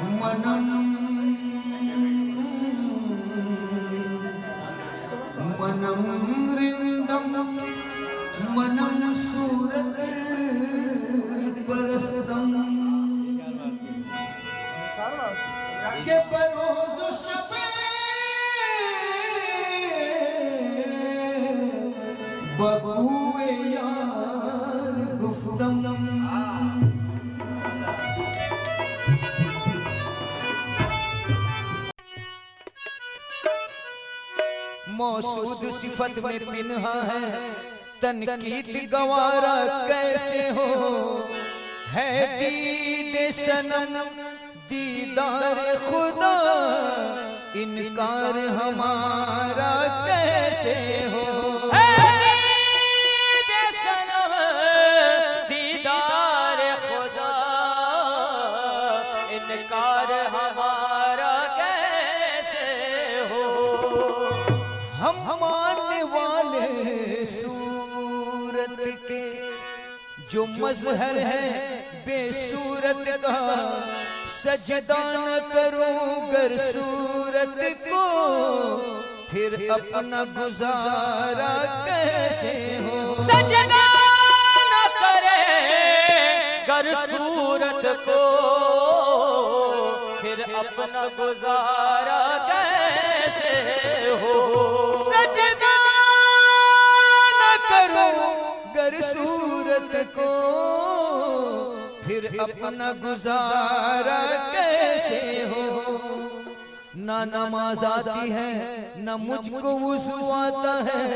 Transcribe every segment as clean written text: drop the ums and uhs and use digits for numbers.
मनम मनम रिंदम मनम सूरत परस्तम के बरोज़ शबे बबूए यार गुफ्तम मौसूद सिफत में पिन्हा है तनकीद गवारा कैसे हो है दीदे सनम दीदार खुदा इनकार हमारा कैसे हो है दीदे सनम दीदार खुदा इनकार हमारा कैसे हो। हम मानने वाले सूरत के जो मजहर है बेसूरत का सजदा न करूं गर सूरत को फिर अपना गुजारा कैसे हो सजदा न करे गर सूरत को फिर अपना गुजारा कैसे हो। सजदा न करूं गर सूरत को फिर अपना गुजारा कैसे हो। ना नमाज आती है ना मुझको वुज़ू आता है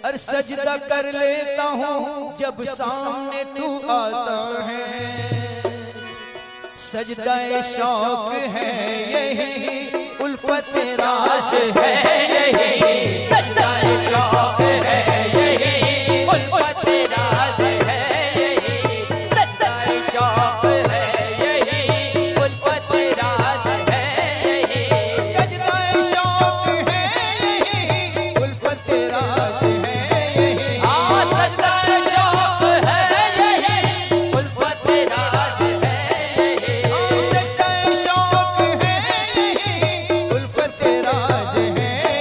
और सजदा कर लेता हूँ जब सामने तू आता है। सजदा शौक है यही उल्फत राश है यही सजदा शौक है यही उल्फत राज है यही सजदा शौक है यही उल्फत राज है यही सजदा शौक है यही उल्फत राश है यही हाँ सजदा शौक है यही उल्फत राज है यही सजदा शौक है यही उल्फत राज है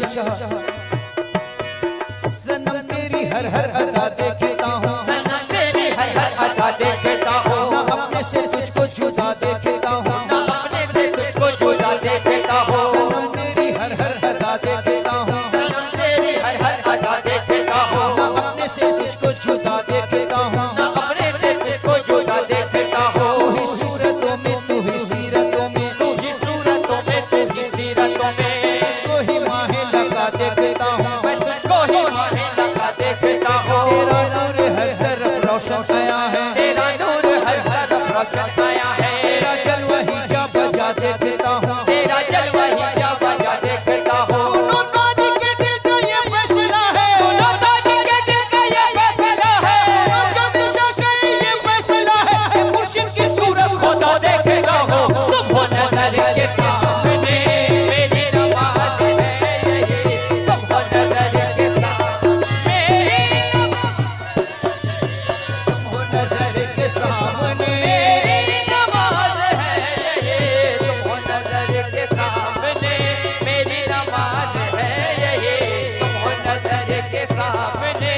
शहंशाह, सनम तेरी हर हर अदा देखता हूँ, सनम तेरी हर हर अदा देखता हूँ, ना अपने से तुझको जुदा देखता हूँ, ना अपने से तुझको जुदा देखता हूँ, सनम तेरी हर हर अदा देखता हूँ, सनम तेरी हर हर अदा देखता हूँ, ना अपने से तुझको जुदा देखता हूँ, ना अपने से तुझको जुदा देखता हूँ। तू ही सूरतों में, तू ही सीरतों में, तू ही सूरतों में, तू ही सीरतों में, तुझको ही माहे लगा देखता हूँ, मैं तुझको ही माहे लगा देखता हूँ। तेरा नूर हर तरफ रोशन आया है, तेरा नूर हर तरफ रोशन आया है, तेरा जलवा ही जा बजा देखता हूँ, तेरा जलवा ही जा बजा देखता हूँ। सुनो ताज के दिल का ये फैसला है, सुनो ताज के दिल का ये फैसला है, सुनो जमीर शाह का ये फैसला है, कि मुर्शिद की सूरत खुदा देखता हूँ। तुम हो नजर के सामने, मेरी नमाज है यही। तुम हो नजर के सामने, मेरी हो नजर के सामने, नमाज है यही। तुम हो नजर के सामने, मेरी नमाज है यही। तुम हो नजर के सामने,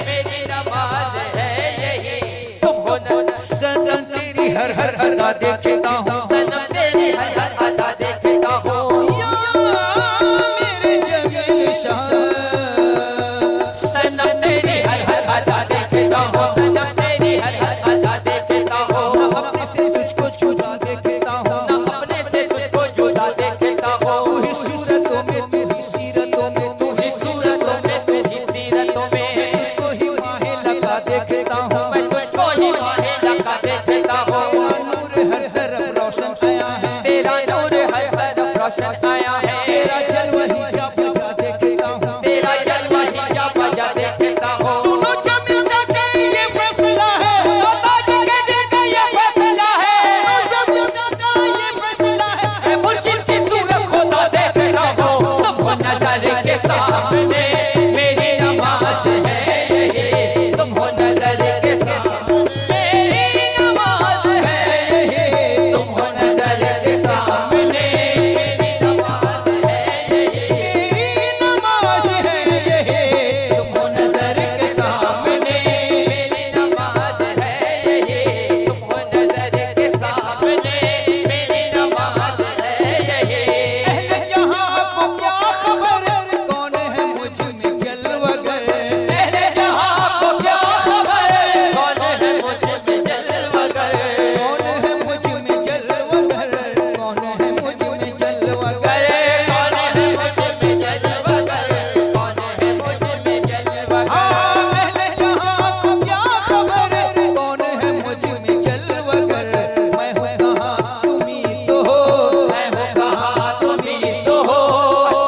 मेरी नमाज है यही। तुम हो नजर, सनम तेरी हर हर अदा देखता हूँ, सनम तेरी हर हर अदा देखता हूँ। या मेरे जमील शाह, सनम तेरी हर हर अदा देखता हूँ, सनम तेरी हर हर अदा देखता हूँ, ना अपने से तुझको जुदा देखता हूँ, ना अपने से तुझको जुदा देखता हूँ। तू ही सूरतों में, तू ही सीरतों में, तू ही सूरतों में, तू ही सीरतों में, तुझको ही माहे लगा देखता हूँ, मैं तुझको ही माहे लगा देखता हूँ। तेरा नूर हर तरफ रोशन आया है, तेरा नूर हर तरफ रोशन आया है, तेरा जलवा ही जा बजा देखता हूँ, तेरा जलवा ही जा बजा देखता हूँ। सुनो जमीर शाह का ये फैसला है, सुनो ताज के दिल का ये फैसला है, जमीर शाह का ये फैसला है, मैं मुर्शिद की सूरत खुदा देखता हूँ। तुम हो नजर के सामने, मेरी नमाज है यही। तुम हो नजर के सामने, मेरी नमाज है यही। तुम हो नजर के सामने, मेरी नमाज है यही। मेरी नमाज है यही, तुम हो नजर के सामने, मेरी नमाज है यही। तुम हो नजर के सामने, मेरी नमाज है यही। अहले जहां को क्या खबर, कौन है मुझ में जलवगर, पहले जहां को क्या खबर, कौन है मुझ में जलवगर, कौन है मुझ में जलवगर, कौन है मुझ में जलवगर, कौन है मुझ में जलवगर, कौन है मुझ में जलवगर। हाँ अहले जहां को क्या खबर, कौन है मुझ में जलवगर, मैं हूँ कहाँ तुम ही तो हो, मैं हूँ कहाँ तुम ही तो हो,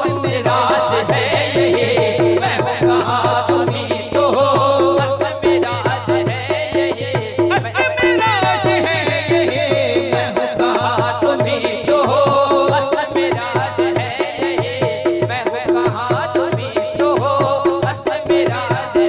बस मेरा आश है यही। मैं हूँ कहाँ तुम ही तो हो, बस मेरा आश है यही। अस्ते मेरा आश है यही, मैं हूँ कहाँ तुम ही तो हो, बस मेरा आश है यही। मैं हूँ कहाँ तुम ही तो हो, बस मेरा आश है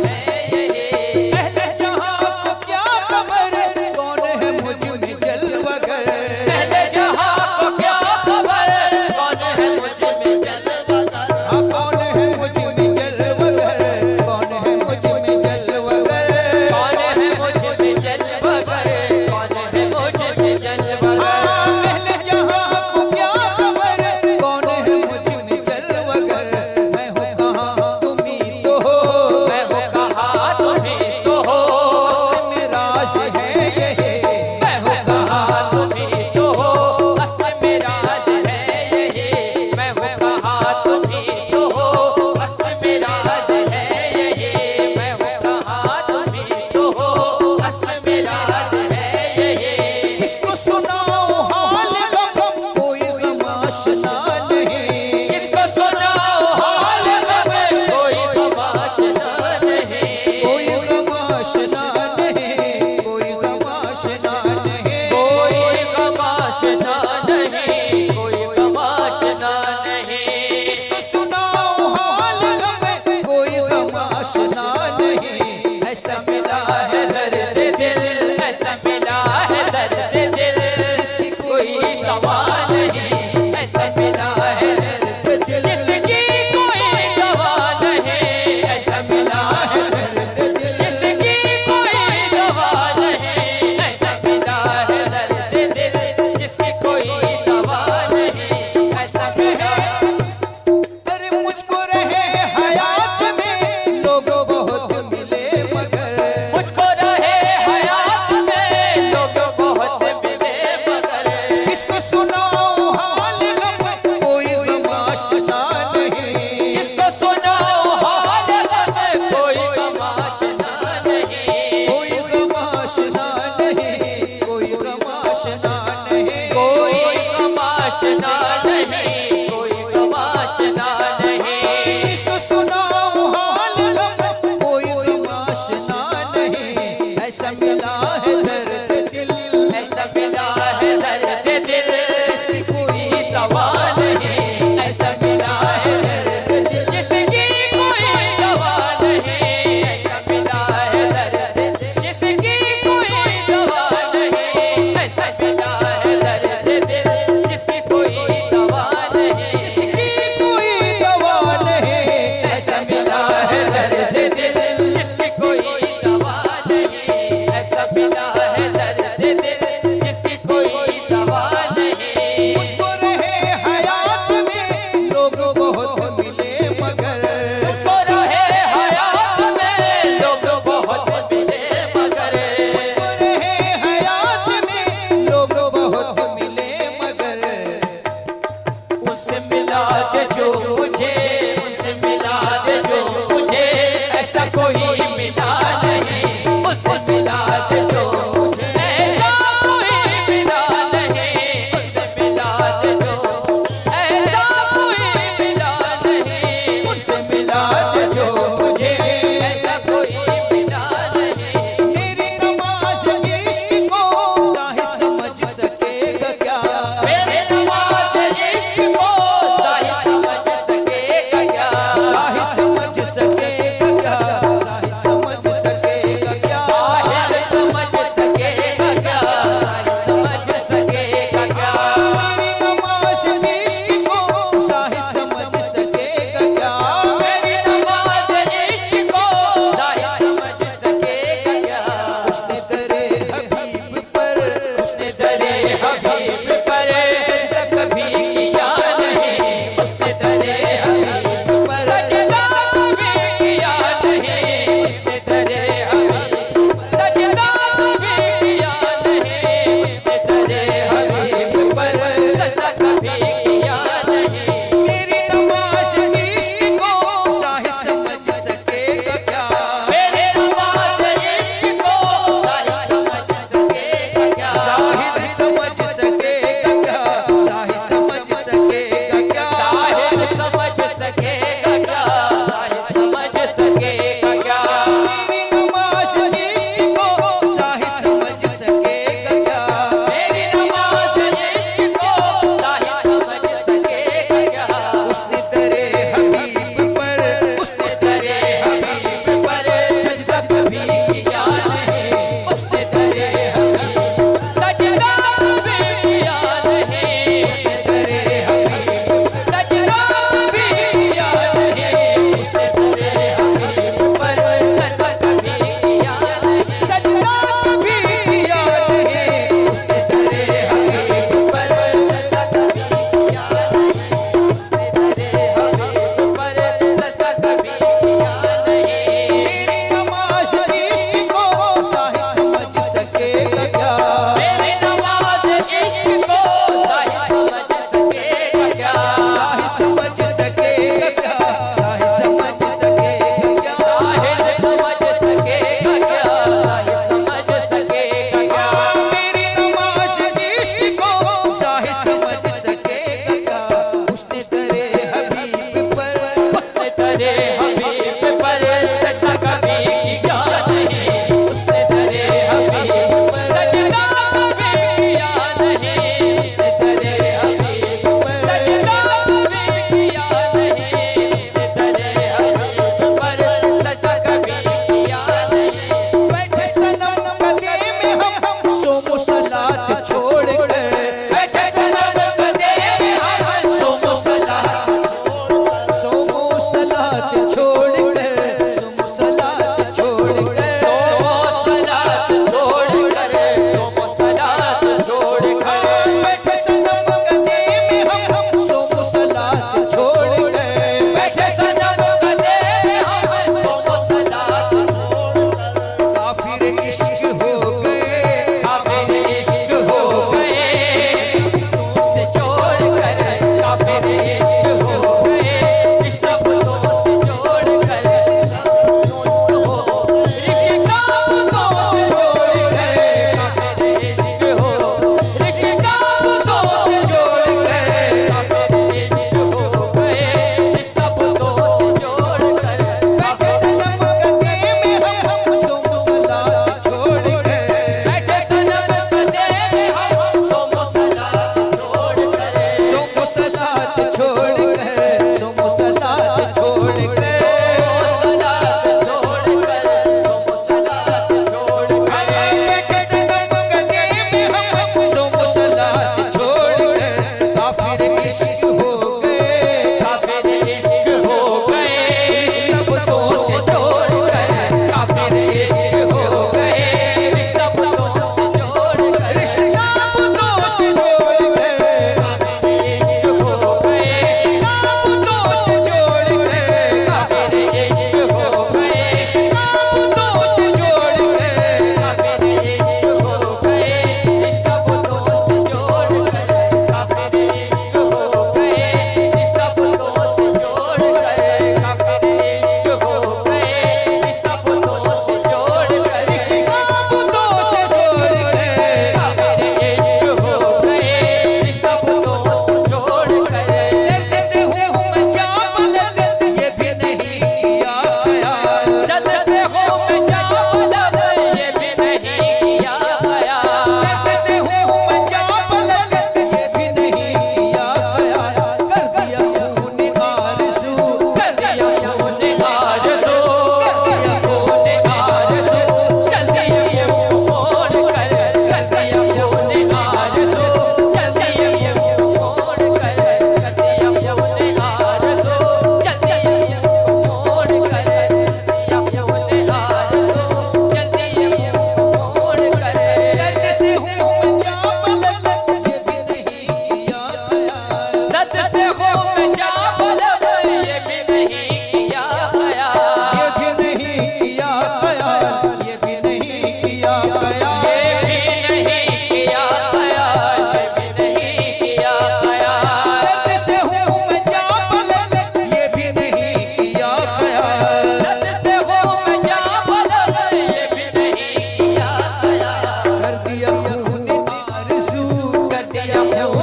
यही। अहले जहां को क्या खबर, कौन है मुझ में जलवगर, पहले जहां को क्या खबर, कौन है मुझ में जलवगर, हाँ कौन है मुझ में जलवगर, कौन है मुझ में जलवगर, कौन है मुझ में जलवगर, कौन है मुझ में जलवगर। हाँ अहले जहां को क्या खबर, कौन है मुझ में जलवगर, मैं हूँ कहाँ तुम ही तो हो, मैं हूँ कहाँ तुम ही तो हो, अस्ते मेरा आश है यही, मैं हूँ कहाँ तुम ही तो हो, बस मेरा आश है यही। मैं हूँ कहाँ तुम ही तो हो, बस मेरा आश है यही। मैं हूँ कहाँ तुम ही तो हो, बस मेरा आश है यही। किसको सुनाओ हाल गम, कोई गम आशना नहीं, किसको सुनाओ हाल गम, कोई गम आशना नहीं, कोई गम आशना नहीं, कोई गम आशना नहीं, कोई गम आशना नहीं, कोई गम आशना नहीं। किसको सुनाओ हाल गम, कोई गम आशना नहीं, ऐसा मिला है दर्द दिल, ऐसा मिला है दर्द दिल, जिसकी कोई दवा नहीं। ऐसा मिला है दर्द दिल, जिसकी कोई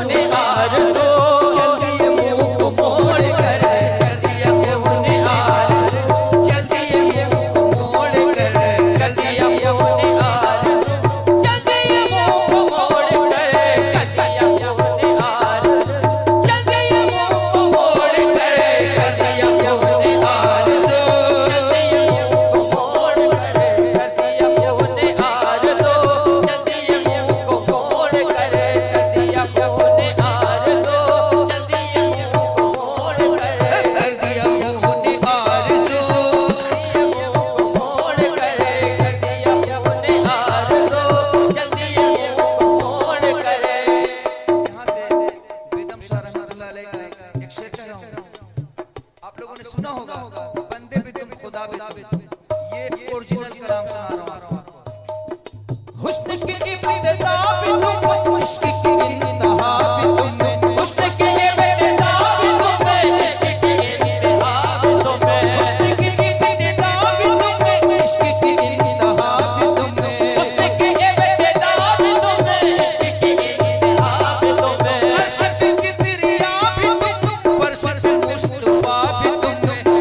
ने आरज़ू, चलिए मुंह को मोड़ कर कर दिया प्याऊ ने आरज़ू, चलिए मुंह को मोड़ कर कर दिया प्याऊ ने आरज़ू, चल दिया मुंह को मोड़ कर, कर दिया प्याऊ ने आरज़ू, चल दिया मुंह को मोड़ कर, कर दिया प्याऊ ने आरज़ू, चल दिया मुंह को मोड़ कर, कर दिया प्याऊ ने आरज़ू, चल दिया मुंह को मोड़ कर, कर दिया प्याऊ ने आरज़ू, चल दिया मुंह को मोड़ कर, कर दिया प्याऊ ने आरज़ू, यहाँ से बेदम शाह रहमतुल्लाह अलैह का एक शेर कह रहा हूँ, आप लोगों ने सुना होगा, बंदे भी तुम खुदा भी तुम, ये ओरिजिनल कलाम सुना रहा हूँ आपको। हुस्न की इब्तिदा भी तुम, इश्क की इंतहा भी तुम, हुस्न की इब्तिदा भी तुम, इश्क की इंतहा भी तुम, हुस्न की इब्तिदा भी तुम, इश्क की इंतहा भी तुम, हुस्न की इब्तिदा भी तुम, इश्क की इंतहा भी तुम, अरशद की बिरिया भी तुम, फरशद मुस्तफा भी तुम,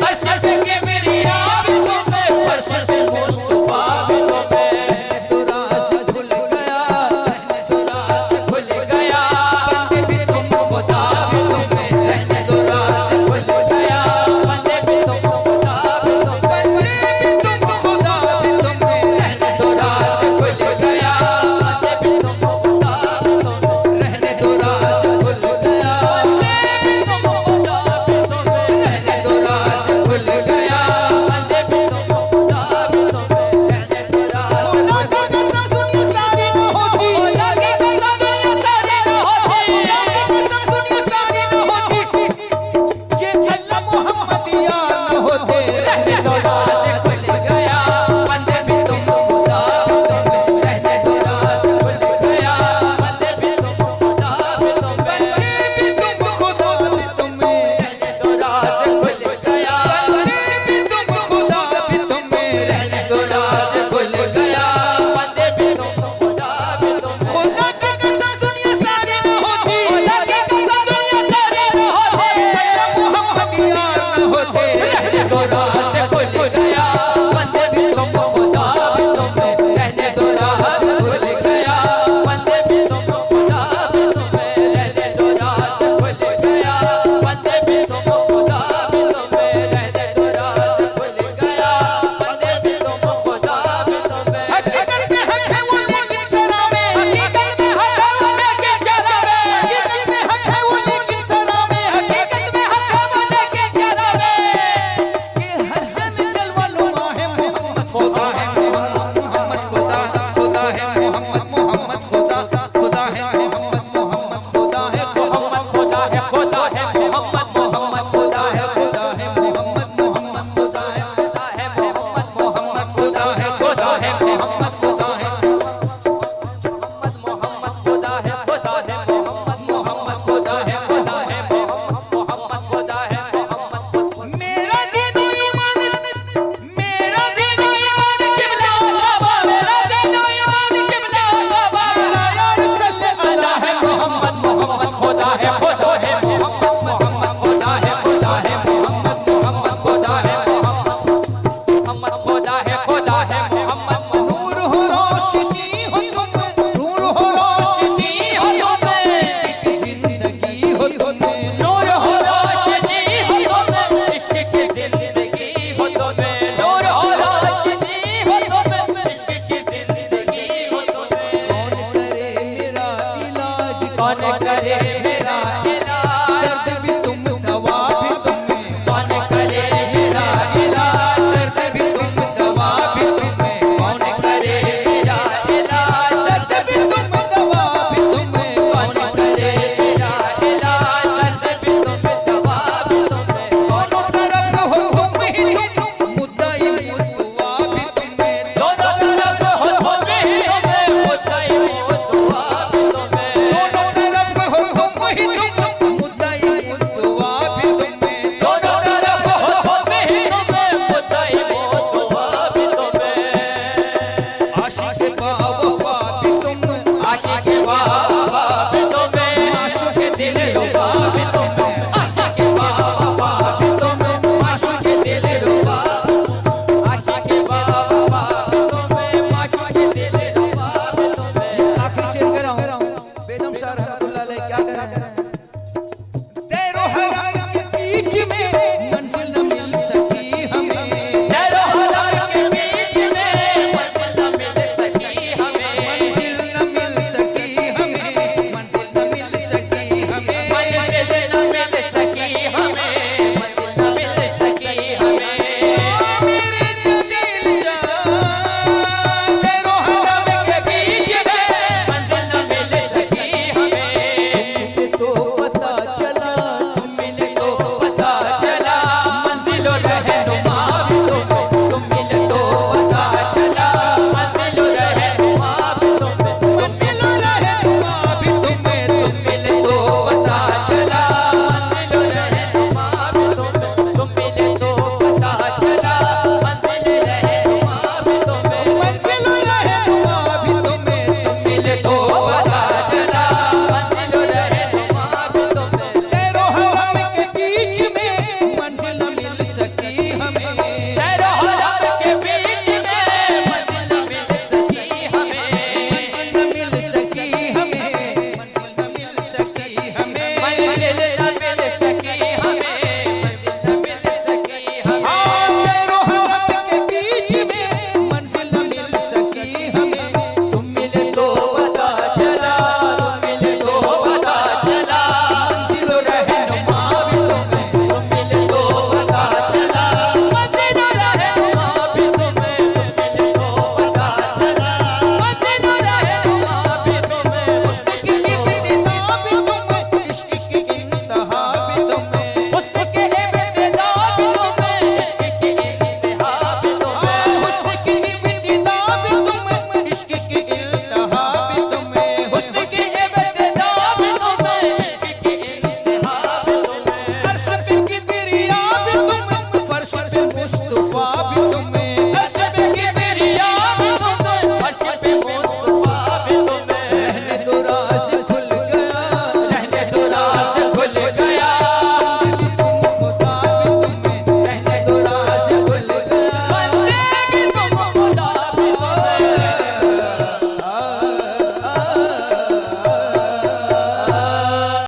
अरशद की बिरिया भी तुम, फरशद मुस्तफा भी तुम, तो राज खुल गया, तो राज खुल गया, बंदे भी तुम खुदा भी तुम, रहने दो राज खुल गया, बंदे भी तुम खुदा भी तुम, बंदे भी तुम खुदा भी तुम, रहने दो राज खुल गया, बंदे भी तुम खुदा भी तुम, रहने दो राज खुल गया, बंदे भी तुम खुदा भी तुम, रहने दो राज खुल गया। बंदे भी तुम खुदा भी तुम, रहने दो राज खुदा की कसम दुनिया सारी न होती, खुदा की कसम दुनिया सारी न होती, खुदा की कसम दुनिया सारी न होती, जे अल्लाह मोहम्मद यार न होते, रहने दो राज खुल गया, बंदे भी तुम खुदा भी तुम, रहने दो राज खुल गया, बंदे भी तुम खुदा भी तुम, बंदे भी तुम खुदा भी तुम, रहने दो राज खुल गया, बंदे भी तुम खुदा भी तुम, रहने दो राज खुल गया। बंदे भी तुम खुदा भी तुम, खुदा की कसम दुनिया सारी न होती, खुदा की कसम दुनिया सारी न होती, अल्लाह मोहम्मद यार न होते, रहने दो राज खुल गया, बंदे भी तुम खुदा भी तुम, रहने दो राज खुल गया, बंदे भी तुम खुदा भी तुम, रहने दो राज खुल गया, बंदे भी तुम खुदा भी तुम, रहने दो राज खुल गया, बंदे भी तुम खुदा भी तुम, हकीकत में हक है वो लेकिन सरा में, हकीकत में हक है वो लेकिन शरा में, हकीकत में हक है वो लेकिन सरा में, हकीकत में हक है वो लेकिन शरा में, कि हसन जलवा नुमा है मोहम्मद खुदा है, मोहम्मद खुदा, खुदा है मोहम्मद, मोहम्मद खुदा, खुदा है मोहम्मद, मोहम्मद खुदा है, मोहम्मद खुदा है, खुदा है मोहम्मद, मोहम्मद खुदा है, खुदा है मोहम्मद, मोहम्मद खुदा है, खुदा है मोहम्मद, मोहम्मद खुदा है, खुदा है मोहम्मद खुदा है, मोहम्मद खुदा है, खुदा है मोहम्मद, मोहम्मद खुदा है, खुदा है मोहम्मद, खुदा है मोहम्मद, मेरा दीन ईमान, मेरा दीन ईमान किबला बाबा, मेरा दीन ईमान किबला बाबा, मेरा यार सच अल्लाह है, मोहम्मद, मोहम्मद खुदा है, खुदा है मोहम्मद, मोहम्मद खुदा है, खुदा है मोहम्मद, मोहम्मद खुदा है मोहम्मद, मोहम्मद खुदा है, खुदा है मोहम्मद, नूर हो रोशनी हो तुम, नूर हो रोशनी हो तुम, इश्क की जिंदगी हो तुम, नूर हो रोशनी हो तुम, इश्क की जिंदगी हो तुम, नूर हो रोशनी हो तुम, इश्क की जिंदगी हो तुम, कौन करे मेरा इलाज, कौन करे मेरा इलाज, दर्द भी तुम दवा भी तुम, कौन करे मेरा इलाज, दर्द भी तुम दवा भी तुम, कौन करे मेरा इलाज, दर्द भी तुम दवा भी तुम, कौन करे मेरा इलाज, दर्द भी तुम दवा भी तुम, दोनों तरफ हो तुम ही तुम, मुद्दाई मुद्दवा भी तुम, दोनों तरफ हो तुम ही तुम, मुद्दाई मुद्दवा भी तुम, दोनों तरफ हो तुम अलैह क्या कह रहे हैं, तेरो हराम के बीच में